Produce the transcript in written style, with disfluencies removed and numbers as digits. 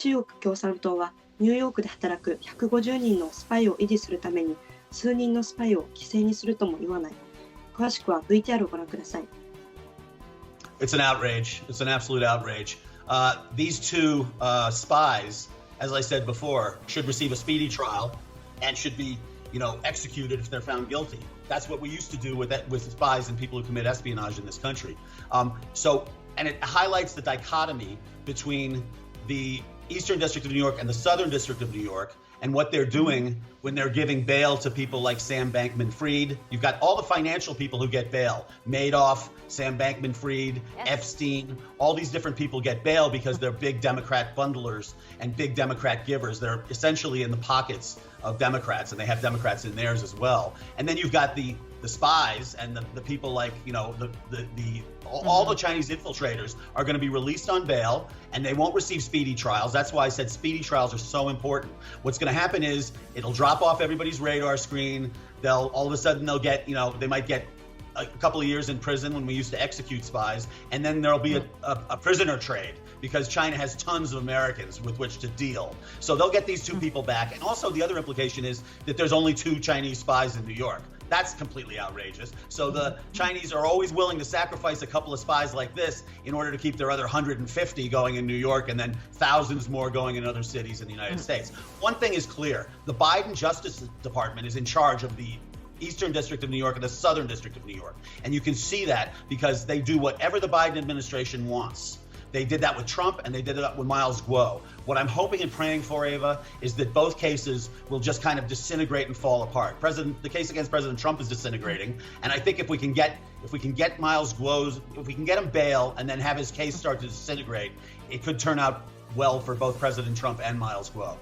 中国共産党はニューヨークで働く150人のスパイを維持するために数人のスパイを犠牲にするとも言わない。詳しくは VTR をご覧ください。It's an outrage. It's an absolute outrage. These two spies, as I said before, should receive a speedy trial and should be, executed if they're found guilty. That's what we used to do with spies and people who commit espionage in this country. And it highlights the dichotomy between the Eastern District of New York and the Southern District of New York and what they're doing when they're giving bail to people like Sam Bankman-Fried. You've got all the financial people who get bail. Madoff, Sam Bankman-Fried, yes. Epstein, all these different people get bail because they're big Democrat bundlers and big Democrat givers. They're essentially in the pockets of Democrats, and they have Democrats in theirs as well. And then you've got the spies and the people like, all the Chinese infiltrators are going to be released on bail, and they won't receive speedy trials. That's why I said speedy trials are so important. What's going to happen is it'll drop off everybody's radar screen. All of a sudden they'll get, they might get a couple of years in prison when we used to execute spies, and then there'll be a prisoner trade because China has tons of Americans with which to deal. So they'll get these two people back. And also the other implication is that there's only 2 Chinese spies in New York. That's completely outrageous. So the Chinese are always willing to sacrifice a couple of spies like this in order to keep their other 150 going in New York and then thousands more going in other cities in the United States. One thing is clear. The Biden Justice Department is in charge of the Eastern District of New York and the Southern District of New York. And you can see that because they do whatever the Biden administration wants. They did that with Trump, and they did that with Miles Guo. What I'm hoping and praying for, Ava, is that both cases will just kind of disintegrate and fall apart. The case against President Trump is disintegrating, and I think if we can get Miles Guo's, if we can get him bail and then have his case start to disintegrate, it could turn out well for both President Trump and Miles Guo.